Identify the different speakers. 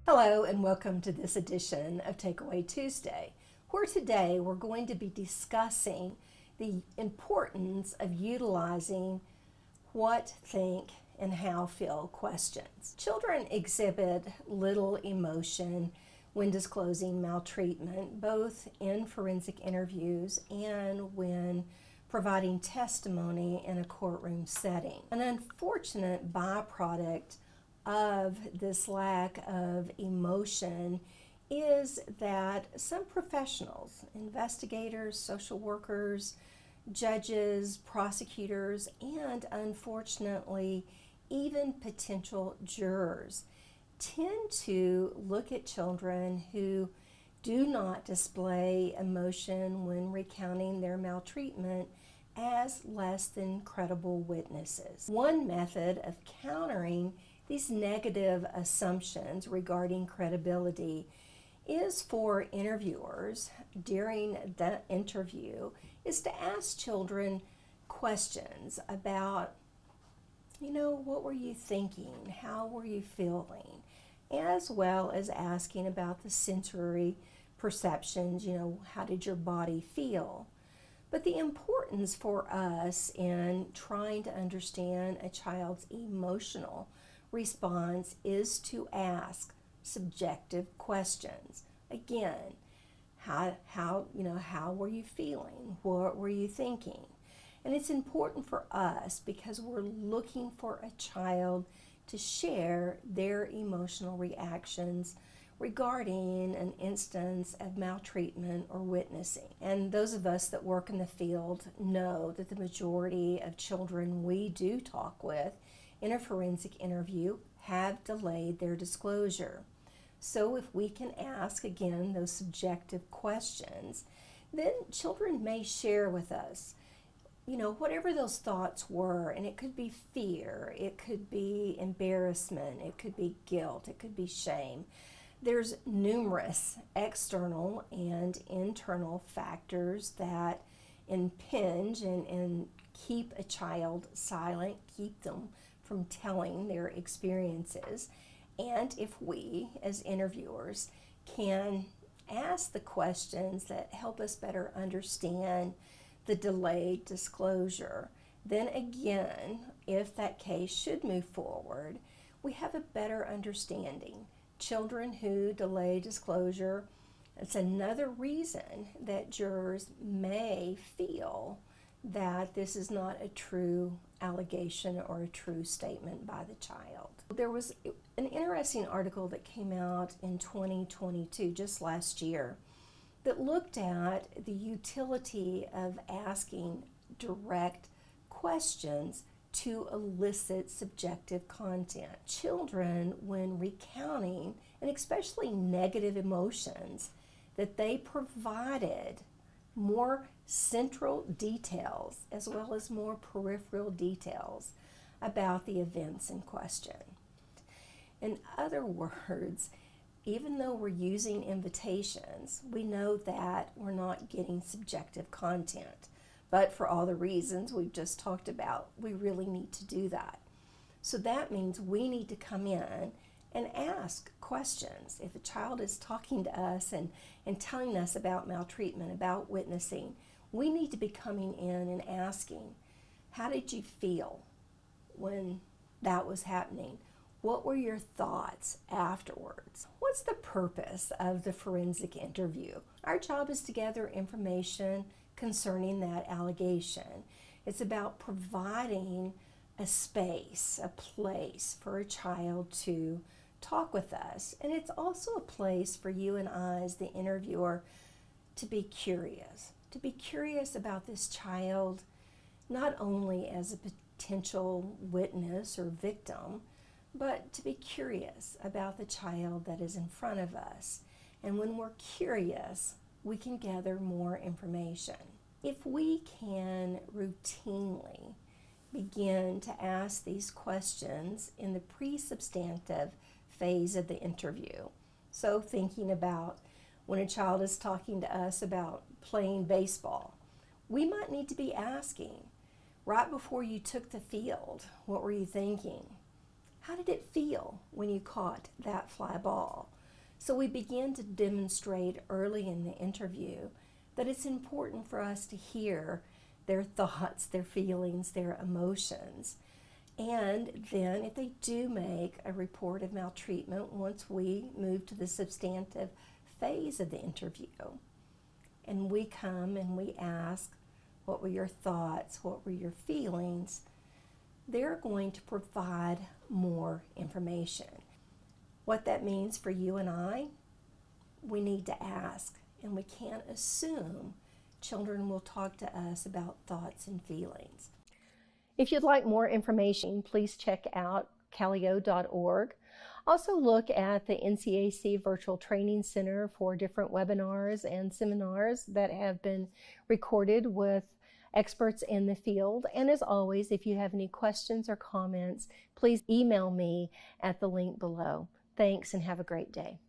Speaker 1: Hello and welcome to this edition of Takeaway Tuesday, where today we're going to be discussing the importance of utilizing what, think, and how feel questions. Children exhibit little emotion when disclosing maltreatment, both in forensic interviews and when providing testimony in a courtroom setting. An unfortunate byproduct of this lack of emotion is that some professionals, investigators, social workers, judges, prosecutors, and unfortunately, even potential jurors tend to look at children who do not display emotion when recounting their maltreatment as less than credible witnesses. One method of countering these negative assumptions regarding credibility is for interviewers during the interview is to ask children questions about, what were you thinking? How were you feeling? As well as asking about the sensory perceptions, how did your body feel? But the importance for us in trying to understand a child's emotional response is to ask subjective questions. Again, how were you feeling? What were you thinking? And it's important for us because we're looking for a child to share their emotional reactions regarding an instance of maltreatment or witnessing. And those of us that work in the field know that the majority of children we do talk with in a forensic interview have delayed their disclosure. So if we can ask, again, those subjective questions, then children may share with us, whatever those thoughts were, and it could be fear, it could be embarrassment, it could be guilt, it could be shame. There's numerous external and internal factors that impinge and keep a child silent, keep them from telling their experiences. And if we, as interviewers, can ask the questions that help us better understand the delayed disclosure, then again, if that case should move forward, we have a better understanding. Children who delay disclosure, it's another reason that jurors may feel that this is not a true allegation or a true statement by the child. There was an interesting article that came out in 2022, just last year, that looked at the utility of asking direct questions to elicit subjective content. Children, when recounting, and especially negative emotions, that they provided more central details as well as more peripheral details about the events in question. In other words, even though we're using invitations, we know that we're not getting subjective content. But for all the reasons we've just talked about, we really need to do that. So that means we need to come in and ask questions. If a child is talking to us and telling us about maltreatment, about witnessing, we need to be coming in and asking, how did you feel when that was happening? What were your thoughts afterwards? What's the purpose of the forensic interview? Our job is to gather information concerning that allegation. It's about providing a space, a place for a child to talk with us. And it's also a place for you and I as the interviewer to be curious about this child, not only as a potential witness or victim, but to be curious about the child that is in front of us. And when we're curious, we can gather more information. If we can routinely begin to ask these questions in the pre-substantive phase of the interview, so thinking about when a child is talking to us about playing baseball, we might need to be asking, right before you took the field, what were you thinking? How did it feel when you caught that fly ball? So we begin to demonstrate early in the interview that it's important for us to hear their thoughts, their feelings, their emotions. And then if they do make a report of maltreatment, once we move to the substantive phase of the interview, and we come and we ask, what were your thoughts? What were your feelings? They're going to provide more information. What that means for you and I, we need to ask, and we can't assume children will talk to us about thoughts and feelings. If you'd like more information, please check out calio.org. Also look at the NCAC Virtual Training Center for different webinars and seminars that have been recorded with experts in the field. And as always, if you have any questions or comments, please email me at the link below. Thanks and have a great day.